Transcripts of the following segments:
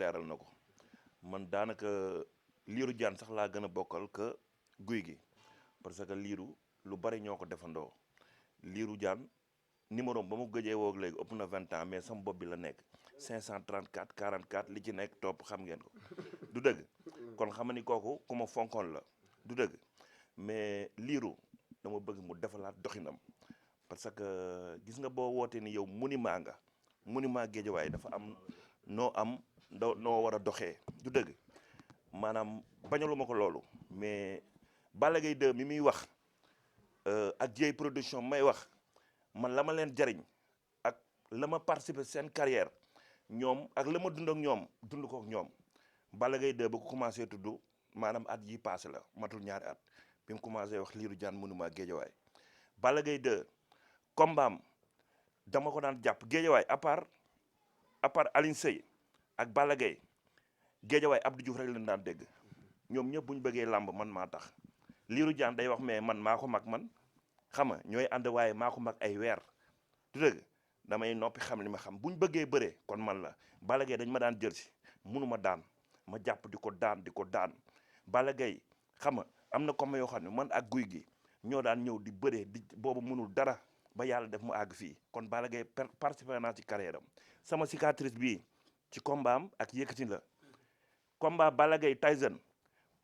leeral na ko man daanaka liiru jaan sax laa gën a bokkal que guy gi parce que liiru lu bari ñoo ko defandoo liiru jaan numéro ba mu gëjee woog léegi ëpp na 20 ans mais sama bopp bi la nekk 534 44 li ci nekk topp xam ngeen ko du dëgg kon xam ni kooku ku ma fonkoon la du dëgg mais liiru dama bëgg mu defalaat doxinam parce que gis nga boo wootee ni yow monument nga monument Guédiawaye dafa am noo am noo war a doxee du dëgg maanaam bañaluma ko loolu mais Balla Gaye 2 mi muy wax ak Dieye production may wax man la ma leen jariñ ak la ma participer seen carrière ñoom ak la ma dund ak ñoom dund ko ak ñoom Balla Gaye 2 ba ko commencé tudd maanaam at yi passé la matul ñaari at bi mu commencé wax liiru jaan monument Guédiawaye Balla Gaye 2 combat am dama ko daan jàpp Guédiawaye à part Alioune Seye ak Balla Gaye Guédiawaye Abdou Diouf rek leen daan dégg ñoom ñëpp bu ñu bëggee làmb man maa tax liiru jaan day wax mais man maa ko mag man xam nga ñooy ànd waaye maa ko mag ay weer du dëgg damay noppi xam li ma xam bu ñu bëggee bëree kon man la Balla Gaye dañ ma daan jël si mënuma daan ma jàpp di ko daan Balla Gaye xam nga am na comme yoo xam ne man ak guy gi ñoo daan ñëw di bëree di boobu mënul dara ba yàlla def mu àgg fii kon Balla Gaye participé naa ci carrière am sama cicatrice bii ci combat am ak yëkkati la combat Balla Gaye Tyson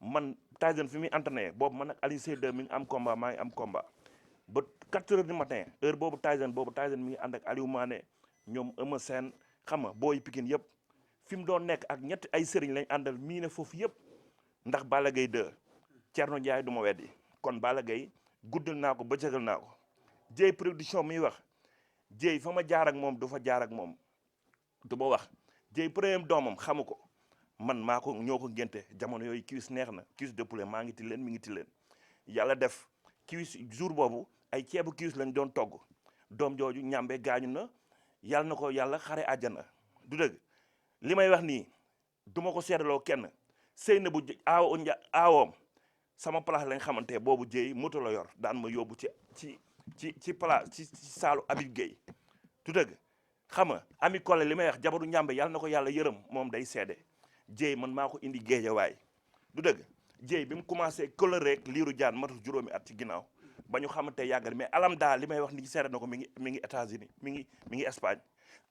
man Tyson fi muy entraîné boobu man ak Alioune Seye 2 mi ngi am combat maa ngi am combat ba 4 heures du matin heure boobu Tyson mi ngi ànd ak Aliou Mané ñoom Eumeu Sène xam nga booy Pikine yëpp fi mu doon nekk ak ñetti ay sëriñ lañ àndal mii ne foofu yëpp ndax Balla Gaye 2 Thierno Ndiaye du ma weddi kon Balla Gaye guddal naa ko bëccëgal naa ko Dieye production muy wax Dieye fa ma jaar ak moom du fa jaar ak moom du ma wax Dieye premier doomam xamu ko man maa ko ñoo ko ngénte jamono yooyu cuisse neex na cuisse de poulet maa ngi ti leen mi ngi ti leen yàlla def cuisse jour boobu ay ceebu cuisse lañ doon togg doom jooju ñàmbe gaañu na yàlla na ko yàlla xare àjjana du dëgg li may wax nii du ma ko seedaloo kenn sëy na bu aawoom sama place lañ xamante boobu Dieye moto la yor daan ma yóbbu ci place ci saalu Habib Gueye du dëgg xam nga ami Collé li may wax jabaru ñàmbe yàlla na ko yàlla yërëm moom day seede Dieye man maa ko indi Guédiawaye du dëgg Dieye bi mu commencé coloré rek liiru jaan matul juróomi at ci ginnaaw ba ñu xamante yàggal mais alam daal li may wax ni seede na ko mi ngi États-Unis mi ngi Espagne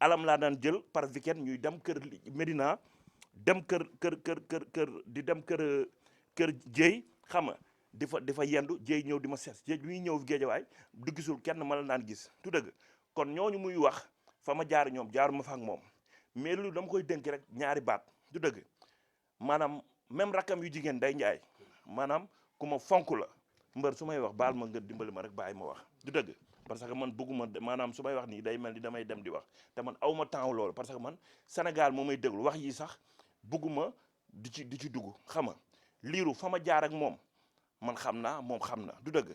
alam laa daan jël par weekend ñuy dem kër Médina dem kër di dem kër Dieye xam nga di fa yendu Dieye ñëw di ma seet Dieye bi muy ñëw Guédiawaye du gisul kenn ma la daan gis du dëgg kon ñooñu muy wax fa ma jaar ñoom jaaruma fa ak moom mais lu dama koy dénk rek ñaari baat du dëgg maanaam même rakkam yu jigéen day njaay maanaam ku ma fonk la mbër su may wax baal ma nga dimbali ma rek bàyyi ma wax du dëgg parce que man bëgguma maanaam su may wax nii day mel ni damay dem di wax te man awma temps loolu parce que man Sénégal moo may déglu wax yi sax bëgguma di ci dugg xam nga liiru fa ma jaar ak moom man xam naa moom xam na du dëgg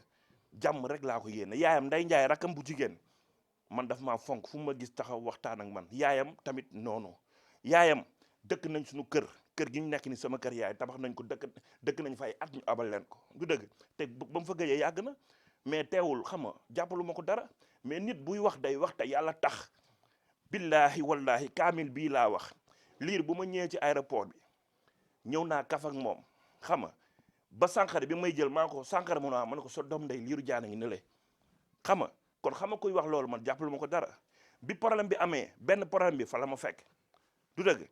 jàmm rek laa ko yéene yaayam nday njaay rakkam bu jigéen man daf maa fonk fu ma gis taxaw waxtaan ak man yaayam tamit noonu yaayam dëkk nañ suñu kër gi ñu nekk ni sama kër yaay tabax nañ ko dëkk nañ fa ay at ñu abal leen ko du dëgg te ba mu fa gëjee yàgg na mais teewul xam nga jàppalu ma ko dara mais nit buy wax day wax te yàlla tax billaahi wallaahi kaamil bii laa wax liir bu ma ñëwee ci aéroport bi ñëw naa kaf ak moom xam nga ba sànqare bi may jël maa ko sànqare mu naa ma ne ko sa doom ndey liiru jaana ngi ne le xam nga kon xam nga koy wax loolu man jàppalu ma ko dara bi problème bi amee benn problème bi fa la ma fekk du dëgg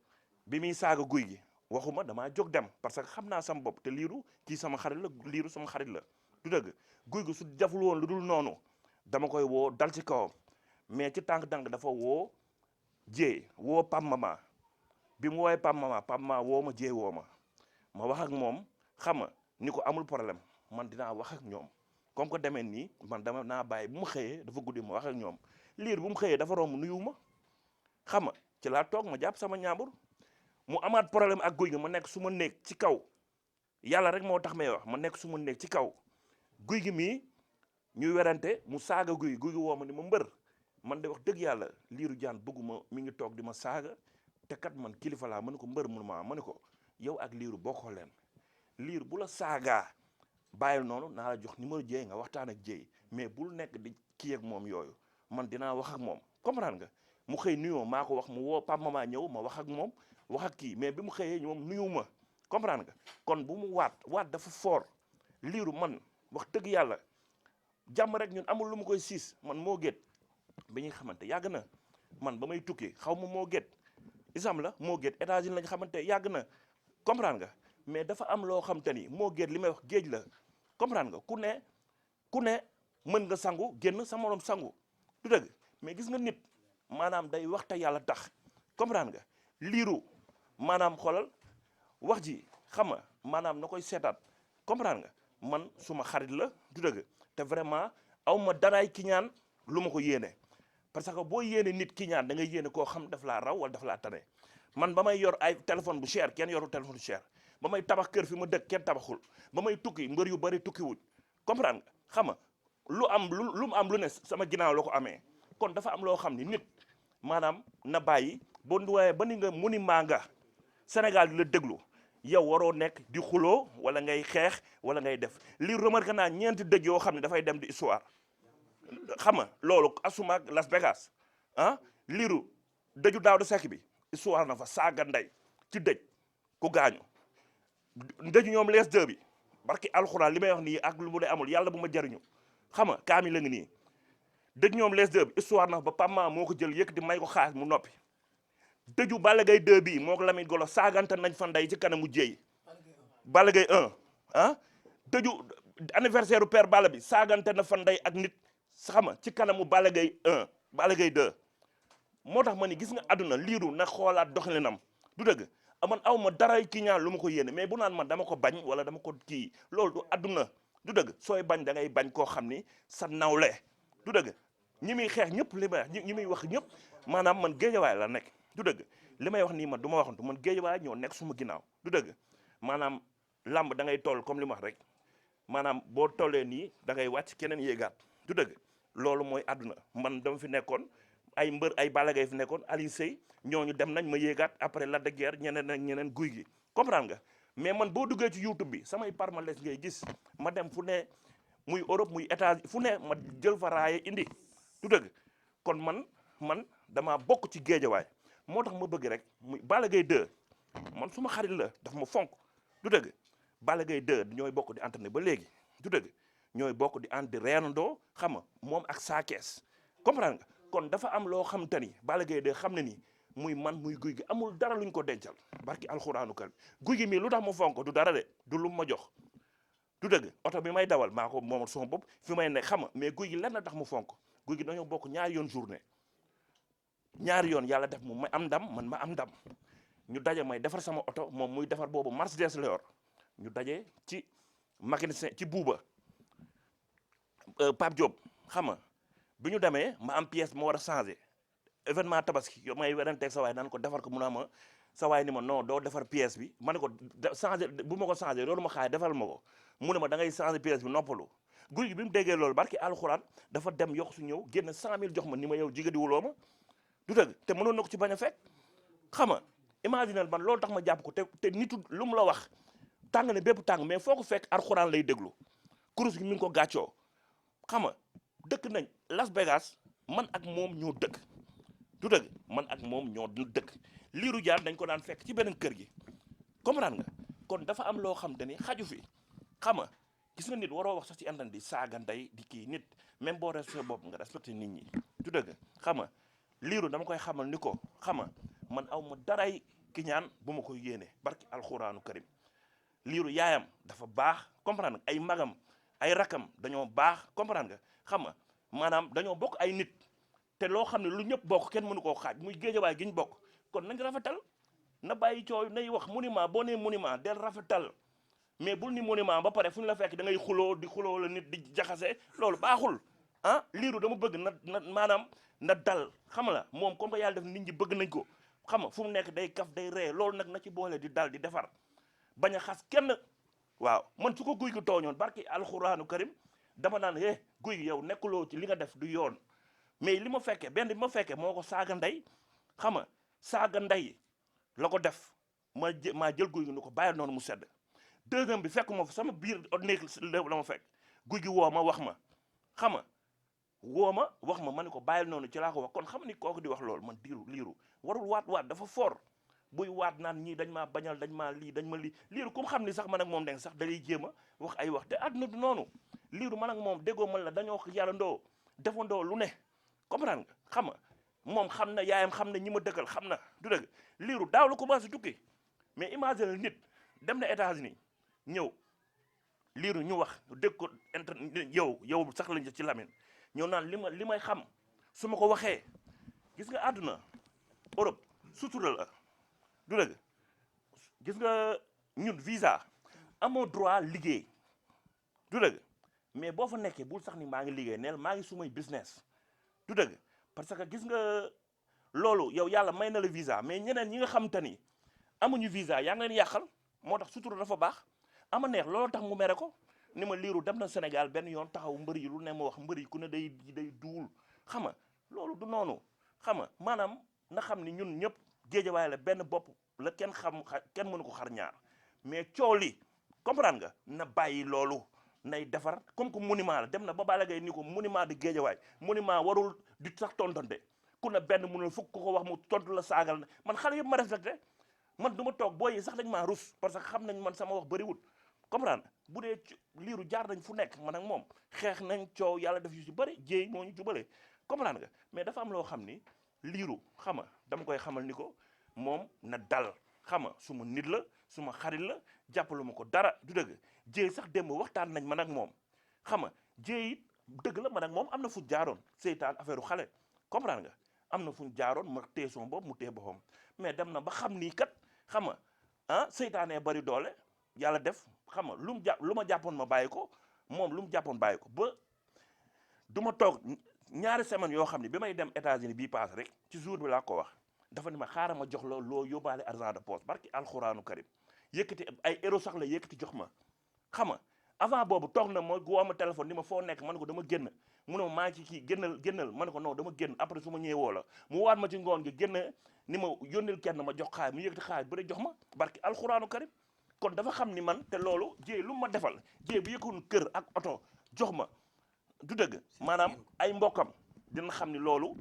bi muy saaga guy gi waxuma damaa jóg dem parce que xam naa sama bopp te liiru kii sama xarit la liiru sama xarit la du dëgg guy gi su deful woon lu dul noonu dama koy woo dal ci kawam mais ci tànk-tànk dafa woo Dieye woo Pam Mama bi mu woowee Pam Mama woo ma Dieye woo ma wax ak moom xam nga ni ko amul problème man dinaa wax ak ñoom comme que demee nii man dama naa bàyyi bu mu xëyee dafa guddi ma wax ak ñoom liir bu mu xëyee dafa romb nuyu ma xam nga ci laa toog ma jàpp sama ñaambur mu amaat problème ak guy gi ma nekk su ma néeg ci kaw yàlla rek moo tax may wax ma nekk su ma néeg ci kaw guy gi mii ñuy werante mu saaga guy gi woo ma ni ma mbër man de wax dëgg yàlla liiru jaan bëgguma mi ngi toog di ma saaga te kat man kilifa laa ma ne ko mbër mu ma ne ko yow ak liiru bokkoo leen liir bu la saagaa bàyyil noonu naa la jox numéro Dieye nga waxtaan ak Dieye mais bul nekk di kii ak moom yooyu man dinaa wax ak moom comprendre nga mu xëy nuyoo maa ko wax mu woo Pape Mama ñëw ma wax ak moom wax ak kii mais bi mu xëyee moom nuyu ma comprendre nga kon bu mu waat dafa fort liiru man wax dëgg yàlla jàmm rek ñun amul lu mu koy siis man moo gét bi ñuy xamante yàgg na man ba may tukki xaw ma moo gét isam la moo gét États-Unis lañ xamante yàgg na comprendre nga mais dafa am loo xam te ni moo gét li may wax géej la comprendre nga ku ne mën nga sangu génn sa morom sangu du dëgg mais gis nga nit maanaam day waxta yàlla tax comprendre nga liiru maanaam xoolal wax ji xam nga maanaam na koy seetaat comprendre nga man suma xarit la du dëgg te vraiment aw ma daraay kiñaan lu ma ko yéene parce que boo yéene nit kiñaan da ngay yéene koo xam daf laa raw wala daf laa tane man ba may yor ay téléphone bu cher kenn yoru téléphone bu cher ba may tabax kër fi ma dëkk kenn tabaxul ba may tukki mbër yu bari tukki wuñ comprendre nga xam nga lu mu am lu ne sama ginnaaw la ko amee kon dafa am loo xam ni nit maanaam na bàyyi boo nduwaaye ba ni nga monument nga Sénégal di la déglu yow waroo nekk di xuloo wala ngay xeex wala ngay def li remarqué naa ñeenti dëj yoo xam ne dafay dem di histoire xam nga loolu asuma ak Las Vegas ah liiru dëju Daouda Seck bi histoire na fa saaga ndey ci dëj ku gaañu dëju ñoom les deux bi barki alxuraan li may wax nii ak lu mu ne amul yàlla bu ma jariñu xam nga kaami la ngi nii dëj ñoom les deux bi histoire na fa ba pamma moo ko jël yëkk di may ko xaalis mu noppi dëju Balla Gaye 2 bii moo ko Lamine Golo saagante nañ fa ndey ci kanamu jéy Balla Gaye 1 ah dëju anniversaire u père Balla bi saagante na fa ndey ak nit xam nga ci kanamu Balla Gaye 1 Balla Gaye 2 moo tax ma ni gis nga àdduna liiru na xoolaat doxalinam du dëgg man aw ma daray kii ñaan lu ma ko yéene mais bu naan man dama ko bañ wala dama ko kii loolu du àdduna du dëgg sooy bañ da ngay bañ koo xam ni sa nawle du dëgg ñi muy xeex ñëpp li may wax ñi muy wax ñëpp maanaam man géejawaay la nekk du dëgg li may wax nii man du ma waxantu man géejawaay ñoo nekk suma ginnaaw du dëgg maanaam làmb da ngay toll comme li ma wax rek maanaam boo tollee nii da ngay wàcc keneen yéegaat du dëgg loolu mooy àdduna man dama fi nekkoon ay mbër ay Balla Gaye fi nekkoon Aliou Seye ñooñu dem nañ ma yéegaat après Lac de Guiers ñeneen ak ñeneen guy gi comprendre nga mais man boo duggee ci YouTube bi samay palmarès ngay gis ma dem fu ne muy Europe muy États-Unis fu ne ma jël fa raaye indi du dëgg kon man dama bokk ci géejawaay moo tax ma bëgg rek muy Balla Gaye 2 man suma xarit la daf ma fonk du dëgg Balla Gaye 2 ñooy bokk di entraîné ba léegi du dëgg ñooy bokk di ànd di reenandoo xam nga moom ak Sa Thiès comprendre nga kon dafa am loo xam te ni Balla Gaye 2 xam ne ni muy man muy guy gi amul dara luñ ko dencal barki alxuraanu kal guy gi mii lu tax ma fonk du dara de du lu ma jox du dëgg oto bi may dawal maa ko moomal sama bopp fi may nekk xam nga mais guy gi lenn tax mu fonk guy gi dañoo bokk ñaari yoon journée ñaari yoon yàlla def mu may am ndam man ma am ndam ñu daje may defar sama oto moom muy defar boobu Mercedes la yor ñu daje ci mécanicien ci buuba Pape Diop xam nga bi ñu demee ma am pièce ma war a changé événement tabaski yow may weranteeg sa waay naan ko defar ko mun a ma sa waay ni ma non doo defar pièce bi ma ne ko changé bu ma ko changé loolu ma xaay defal ma ko mu ne ma da ngay changé pièce bi noppalu guy gi bi mu déggee loolu barki alxuraan dafa dem yox su ñëw génn 100 000 jox ma ni ma yow jigéen wuloo ma du dëgg te mënoon na ko ci bañ a fekk xam nga imaginel man loolu tax ma jàpp ko te nitu lu mu la wax tàng ne bépp tàng mais foo ko fekk alxuraan lay déglu kurus gi mi ngi ko gàccoo xam nga dëkk nañ Las Vegas man ak moom ñoo dëkk du dëgg man ak moom ñoo dëkk liiru jaan dañ ko daan fekk ci beneen kër gi comprendre nga kon dafa am loo xam te ni xaju fi xam nga gis nga nit waroo wax sax ci internet di saaga ndey di kii nit même boo respecté bopp nga respecté nit ñi du dëgg xam nga liiru dama koy xamal ni ko xam nga man aw ma daray ki ñaan bu ma koy yéene barki alxuraanu karim liiru yaayam dafa baax comprendre nga ay magam ay rakam dañoo baax comprendre nga xam nga maanaam dañoo bokk ay nit te loo xam ne lu ñëpp bokk kenn mënu koo xaaj muy géejawaay gi ñu bokk kon nañ rafetal na bàyyi coow nay wax monument boo nee monument del rafetal mais bul ni monument ba pare fu ñu la fekk da ngay xuloo di xuloo la nit di jaxase loolu baaxul ah liiru dama bëgg na maanaam na dal xam la moom comme que yàlla def nit ñi bëgg nañ ko xam nga fu mu nekk day kaf day ree loolu nag na ci boole di dal di defar bañ a xas kenn waaw man su ko guy gi tooñoon barki alxuraanu karim dama naan guy gi yow nekkuloo ci li nga def du yoon mais li ma fekkee benn bi ma fekkee moo ko saaga ndey xam nga saaga ndey la ko def maa jël guy gi ni ko bàyyil noonu mu sedd deuxième bi fekk ma fa sama biir néeg la ma fekk guy gi woo ma wax ma xam nga woo ma wax ma ni ko bàyyil noonu ci laa ko wax kon xam ni kooku di wax loolu man liiru warul waat dafa fort buy waat naan ñii dañ maa bañal dañ maa lii dañ ma lii liiru ku xam ni sax man ak moom deng sax dalay jéem a wax ay wax te àdduna du noonu liiru man ak moom déggoo man la dañoo yarandoo defandoo lu ne comprendre nga xam nga moom xam na yaayam xam na ñi ma dëkkal xam na du dëgg liiru daaw la commencé tukki mais imagine nit dem na États-Unis ñëw liiru ñu wax dégg ko yow sax lañ ci Lamine ñëw naan li may xam su ma ko waxee gis nga àdduna Europe sutura la du dëgg gis nga ñun visa amoo droit liggéey du dëgg mais boo fa nekkee bul sax ni maa ngi liggéey neel maa ngi sumay business du dëgg parce que gis nga loolu yow yàlla may na la visa mais ñeneen ñi nga xam te ni amuñu visa yaa ngi leen yàqal moo tax sutura dafa baax ama neex loolu tax mu mere ko ni ma liiru dem na Sénégal benn yoon taxaw mbër yi lu ne ma wax mbër yi ku ne day duul xam nga loolu du noonu xam nga maanaam na xam ni ñun ñëpp géejawaay la benn bopp la kenn mënu ko xar ñaar mais coow li comprendre nga na bàyyi loolu nay defar comme que monument la dem na ba Balla Gaye ni ko monument di géejawaay monument warul di sax tontonte ku ne benn mënul fukk ko wax mu tontu la saagal na man xale yëpp ma respecté man du ma toog booy yi sax dañ maa rus parce que xam nañ man sama wax bëriwul comprendre bu dee liiru jaar nañ fu nekk man ak moom xeex nañ coow yàlla def yu ci bëri jéey moo ñu jubale comprendre nga mais dafa am loo xam ni liiru xam nga dama koy xamal ni ko moom na dal xam nga suma nit la suma xarit la jàppalu ma ko dara du dëgg jéey sax démb waxtaan nañ man ak moom xam nga jéey dëgg la man ak moom am na fu jaaroon seytaan affaire u xale comprendre nga am na fu jaaroon ma téye son boobu mu téye boppam mais dem na ba xam nii kat xam nga ah seytaanee bari doole yàlla def xam nga lu ma jàppoon ma bàyyi ko moom lu mu jàppoon bàyyi ko ba du ma toog ñaari semaine yoo xam ne bi may dem États-Unis bii paase rek ci jour bi laa ko wax dafa ni ma xaaral ma jox la loo yóbbaale argent de poche barki alxuraanu karim yëkkati ay euro sax la yëkkati jox ma xam nga avant boobu toog na ma woo ma téléphone ni ma foo nekk man ko dama génn mu ne ma maa ngi ci kii génnal ma ne ko non dama génn après su ma ñëwee woo la mu waat ma ci ngoon gi génn ni ma yónnil kenn ma jox xaay mu yëkkati xaay bu dee jox ma barki alxuraanu karim kon dafa xam ni man te loolu jéey lu ma defal jéey bu yëkkoon kër ak oto jox ma du dëgg maanaam ay mbokkam dina xam ni loolu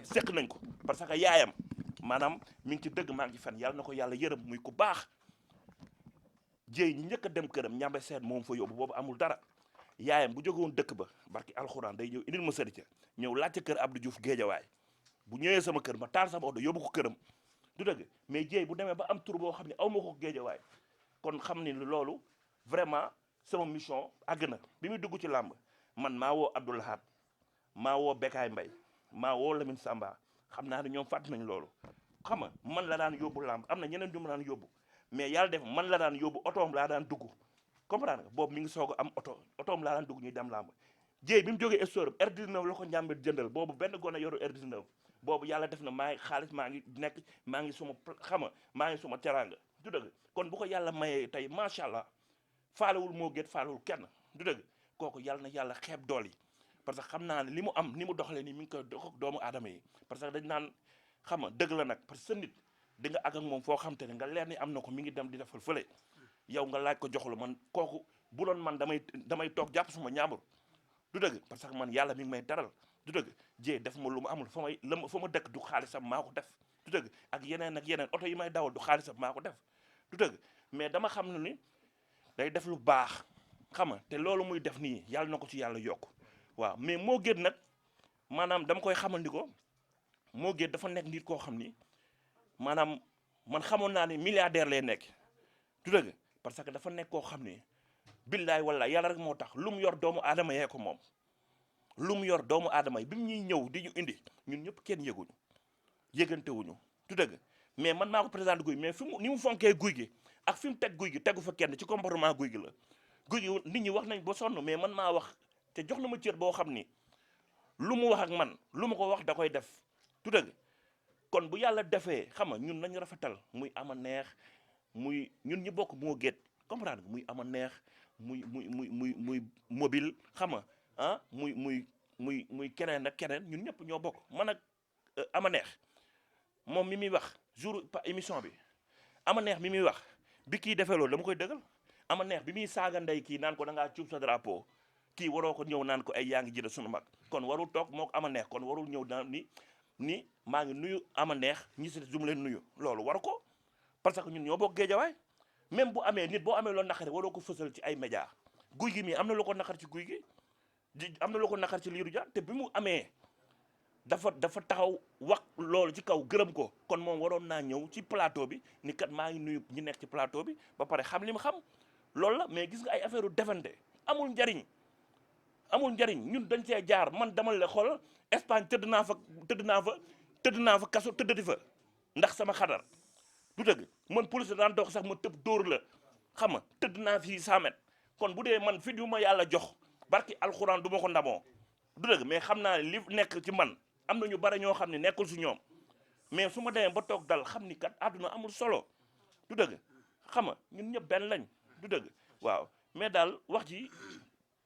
seq nañ ko parce que yaayam maanaam mi ngi ci dëgg maa ngi ci fen yàlla na ko yàlla yërëm muy ku baax jéey ñi njëkk a dem këram ñambe seet moom fa yóbbu boobu amul dara yaayam bu jógewoon dëkk ba barki alxuraan day ñëw indil ma sëri ca ñëw laajte kër Abdou Diouf Géejawaay bu ñëwee sama kër ma taal sama oto yóbbu ko këram du dëgg mais jéey bu demee ba am tur boo xam ne aw ma ko Géejawaay kon xam ni loolu vraiment sama mission àgg na bi muy dugg ci làmb man maa woo Abdou Lahad maa woo Bekaay Mbay maa woo Lamine Samba xam naa ne ñoom fàtt nañ loolu xam nga man la daan yóbbu làmb am na ñeneen ñu ma daan yóbbu mais yàlla def man la daan yóbbu otoom laa daan dugg comprendre nga boobu mi ngi soog a am otoom laa daan dugg ñuy dem làmb jéey bi mu jógee estoram R19 la ko njàmbe jëndal boobu benn gone yoru R19 boobu yàlla def na maa ngi xaalis maa ngi nekk maa ngi suma xam nga maa ngi suma teraanga du dëgg kon bu ko yàlla mayee tey macha allah faalewul moo gét faalewul kenn du dëgg kooku yàlla na yàlla xeeb dool yi parce que xam naa ne li mu am ni mu doxalee nii mi ngi koy dox ak doomu aadama yi parce que dañ naan xam nga dëgg la nag parce que sa nit di nga àgg ak moom foo xam te ne nga leer ni am na ko mi ngi dem di defal fële yow nga laaj ko joxlu man kooku bu doon man damay toog jàpp suma ñaambur du dëgg parce que man yàlla mi ngi may daral du dëgg jéey def ma lu ma amul fa ma dëkk du xaalisam maa ko def du dëgg ak yeneen oto yi may dawal du xaalisam maa ko def du dëgg mais dama xam ne ni day def lu baax xam nga te loolu muy def nii yàlla na ko ci yàlla yokk waaw mais moo gën nag maanaam dama koy xamal ni ko moo gën dafa nekk nit koo xam ni maanaam man xamoon naa ni milliardaire lay nekk du dëgg parce que dafa nekk koo xam ni billaay wallaay yàlla rek moo tax lu mu yor doomu aadama yee ko moom lu mu yor doomu aadama yi bi mu ñuy ñëw di ñu indi ñun ñëpp kenn yëguñu yëgantewuñu du dëgg mais man maa ko présenté guy mais fi mu ni mu fonkee guy gi ak fi mu teg guy gi tegu fa kenn ci comportement guy gi la guy gi nit ñi wax nañ ba sonn mais man maa wax te jox na ma cër boo xam ni lu mu wax ak man lu ma ko wax da koy def du dëgg kon bu yàlla defee xam nga ñun nañu rafetal muy ama neex muy ñun ñi bokk moo géet comprendre nga muy ama neex muy mobile xam nga ah muy keneen ak keneen ñun ñëpp ñoo bokk man ak ama neex moom mi muy wax jour émission bi ama neex mi muy wax bi kii defee loolu dama koy dëggal ama neex bi muy saaga ndey kii naan ko da ngaa cuub sa drapeau kii waroo ko ñëw naan ko ay yaa ngi jël sunu mag kon warul toog moo ko ama neex kon warul ñëw naan ni ni maa ngi nuyu ama neex ñi si du mu leen nuyu loolu war ko parce que ñun ñoo bokk géejawaay même bu amee nit boo amee loolu naqari waroo ko fësal ci ay média guy gi mii am na lu ko naqar ci guy gi am na lu ko naqar ci Lirou Diane te bi mu amee dafa taxaw wax loolu ci kaw gërëm ko kon moom waroon naa ñëw ci plateau bi ni kat maa ngi nuyu ñi nekk ci plateau bi ba pare xam li mu xam loolu la mais gis nga ay affaire u defante amul njariñ ñun dañ cee jaar man dama la xool Espagne tëdd naa fa kaso tëddati fa ndax sama xadar du dëgg man police daan dox sax ma tëb dóor la xam nga tëdd naa fii 100 mètres kon bu dee man fi yu ma yàlla jox barki alxuraan du ma ko ndamoo du dëgg mais xam naa li nekk ci man am na ñu bari ñoo xam ne nekkul si ñoom mais su ma demee ba toog dal xam ni kat àdduna amul solo du dëgg xam nga ñun ñëpp benn lañ du dëgg waaw mais daal wax ji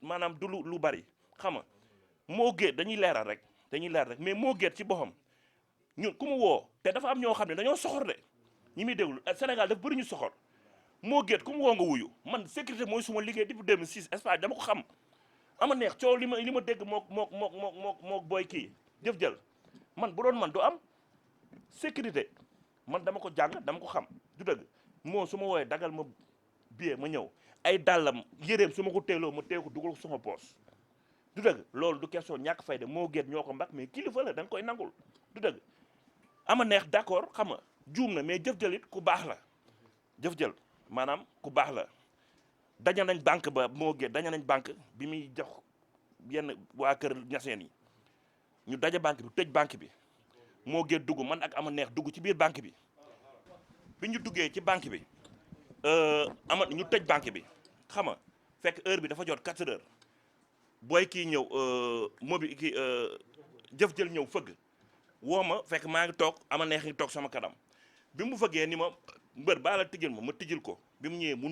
maanaam du lu bari xam nga moo géet dañuy leeral rek mais moo géet ci boppam ñun ku mu woo te dafa am ñoo xam ne dañoo soxor de ñi muy déglu Sénégal dafa bëri ñu soxor moo géet ku mu woo nga wuyu man sécurité mooy suma liggéey depuis 2006 Espagne dama ko xam ama neex coow li ma dégg mook booy kii jëf jël man bu doon man du am sécurité man dama ko jàng dama ko xam du dëgg moo su ma wooyee dagal ma billet ma ñëw ay dàllam yéreem su ma ko teeloo ma tee ko dugal ko sama poos du dëgg loolu du question ñàkk fayda moo géet ñoo ko mbak mais kilifa la da nga koy nangul du dëgg ama neex d'accord xam nga juum na mais jëf jël it ku baax la jëf jël maanaam ku baax la daña nañ banque ba moo géet daña nañ banque bi muy jox yenn waa kër ñaseen yi ñu daja banque bi tëj banque bi moo géet dugg man ak ama neex dugg ci biir banque bi ñu duggee ci banque bi ñu tëj banque bi xam nga fekk heure bi dafa jot 4 heures booy kii ñëw mobi kii jëf jël ñëw fëgg woo ma fekk maa ngi toog ama neex ngi toog sama kanam bi mu fëggee ni ma mbër baa la tijjil ma tijjil ko bi mu ñëwee mu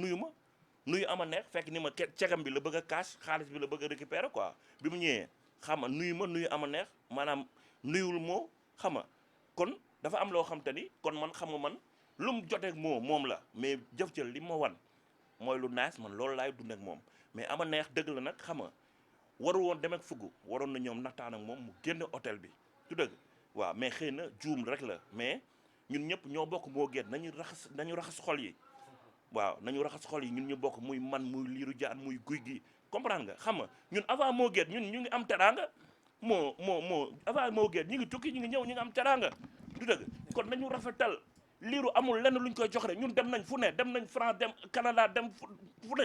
nuyu ama neex fekk ni ma cegam bi la bëgg a cash xaalis bi la bëgg a récupérer quoi bi mu ñëwee xam nga nuyu ama neex maanaam nuyul moo xam nga kon dafa am loo xam te ni kon man xam nga man lu mu joteeg moom la mais jëf jël li ma wan mooy lu nice man loolu laay dund ak moom mais ama neex dëgg la nag xam nga waru woon dem ak fugg waroon na ñoom naxtaan ak moom mu génn hôtel bi du dëgg waaw mais xëy na juum rek la mais ñun ñëpp ñoo bokk moo géet nañu raxas xol yi waaw nañu raxas xol yi ñun ñu bokk muy man muy Lirou Diane muy guy gi comprendre nga xam nga ñun avant moo géet ñun ñu ngi am teraanga moo avant moo géet ñu ngi tukki ñu ngi ñëw ñu ngi am teraanga du dëgg kon nañu rafetal Lirou amul lenn luñ koy jox rek ñun dem nañ fu ne dem nañ France dem Canada dem fu ne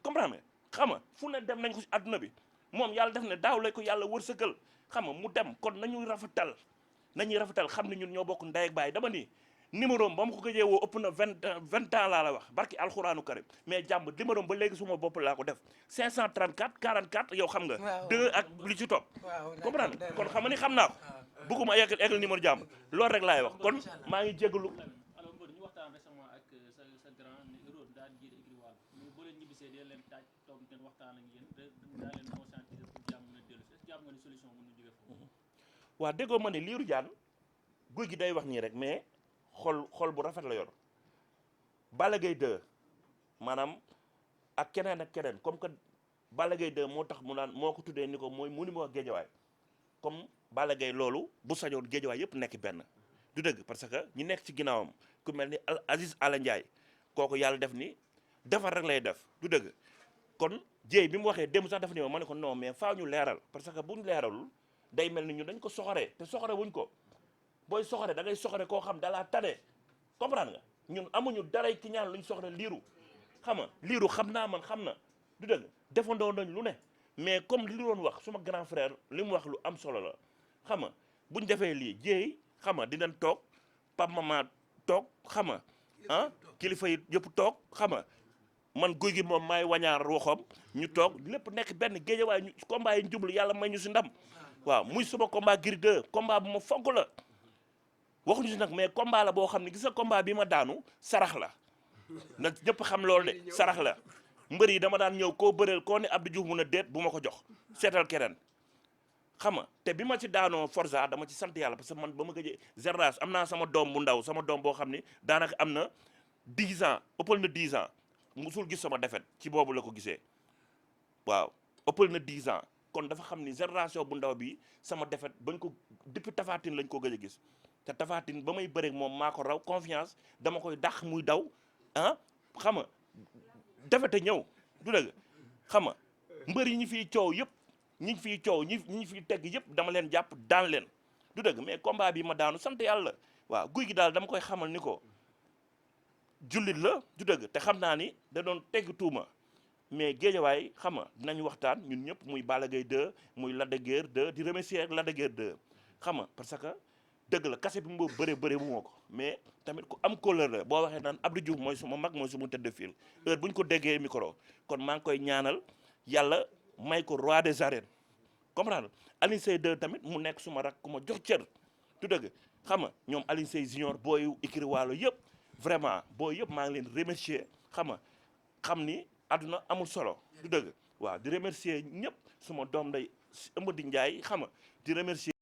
comprendre nga xam nga fu ne dem nañ ko ci àdduna bi moom yàlla def ne daaw lay ko yàlla wërsëgal xam nga mu dem kon nañuy rafetal xam ne ñun ñoo bokk ndey ak baay dama ni numéro ba ma ko gëjee woo ëpp na 20 ans laa la wax barki alxuraanu karim mais jàmm numéro ba léegi suma bopp laa ko def 534 44 yow xam nga 2 ak li ci topp comprendre kon xam nga ni xam naa ko bëgguma eggal numéro jàmm loolu rek laay wax kon maa ngi jégalu alors mbër ñu waxtaan récemment ak sa grand Rod daal jiite écurie Walo mais boo leen ñibbisee dee leen taaj toog ngeen waxtaan ak yéen daa leen conscientiser pour jàmm mën a dellu si jàmm nga ni solution mën na jóge foofu waaw déggoo ma ne Lirou Diane guy gi day wax nii rek mais xol bu rafet la yor Balla Gaye 2 maanaam ak keneen comme que Balla Gaye 2 moo tax mu naan moo ko tuddee ni ko mooy Monument Guadiawaye comme Balla Gaye loolu bu sañoon Guédiawaye yëpp nekk benn du dëgg parce que ñi nekk ci ginnaawam ku mel ni Aziz Ala Ndiaye kooku yàlla def ni defar rek lay def du dëgg kon jéey bi mu waxee démb sax dafa ni ma ne ko non mais faaw ñu leeral parce que buñ leeralul day mel ni ñu dañ ko soxoree te soxore wuñ ko booy soxore da ngay soxore koo xam dalaa tane comprendre nga ñun amuñu daray ki ñaan luñ soxore Lirou xam nga Lirou xam naa man xam na du dëgg defandoo nañ lu ne mais comme li doon wax suma grand frère li mu wax lu am solo la xam nga buñ defee lii jéey xam nga dinañ toog pap mama toog xam nga ah kilifa yi yëpp toog xam nga man guy gi moom maay wañaar waxoom ñu toog lépp nekk benn Guédiawaye ñu combat yi ñu jublu yàlla may ñu si ndam waaw muy suma combat Gris 2 combat bu ma fonk la waxuñu si nag mais combat la boo xam ne gis nga combat bi ma daanu sarax la na ñëpp xam loolu de sarax la mbër yi dama daan ñëw koo bëreel koo ne Abdou Diouf mun a déet bu ma ko jox seetal keneen xam nga te bi ma ci daanoo Forza dama ci sant yàlla parce que man ba ma gëjee Zerras am naa sama doom bu ndaw sama doom boo xam ne daanaka am na 10 ans ëppal na 10 ans musul gis sama defet ci boobu la ko gisee waaw ëppal na 10 ans kon dafa xam ni génération bu ndaw bi sama défaite bañ ko depuis Tapha Tine lañ ko gëj a gis te Tapha Tine ba may bëreeg moom maa ko raw confiance dama koy dàq muy daw ah xam nga défaite ñëw du dëgg xam nga mbër yi ñu fiy coow yëpp ñi fiy coow ñi fiy tegg yëpp dama leen jàpp daan leen du dëgg mais combat bi ma daanu sant yàlla waaw guy gi daal dama koy xamal ni ko jullit la du dëgg te xam naa ni da doon tegg tuuma mais Guédiawaye xam nga dinañ waxtaan ñun ñëpp muy Balla Gaye 2 muy Lac de Guiers 2 di remercier ak Lac de Guiers 2 xam nga parce que dëgg la kase bi mu bëree bu ma ko mais tamit ku am couleur la boo waxee naan Abdou Diouf mooy suma mag mooy suma tëdd fil heure bu ñu ko déggee micro kon maa ngi koy ñaanal yàlla may ko roi des arènes comprendre Alioune Seye 2 tamit mu nekk suma rak ku ma jox cër du dëgg xam nga ñoom Alioune Seye junior booy écrit waalo yëpp vraiment booy yëpp maa ngi leen remercier xam nga xam ni àdduna amul solo du dëgg waaw di remercier ñëpp suma doom day Amady Ndiaye xam nga di remercier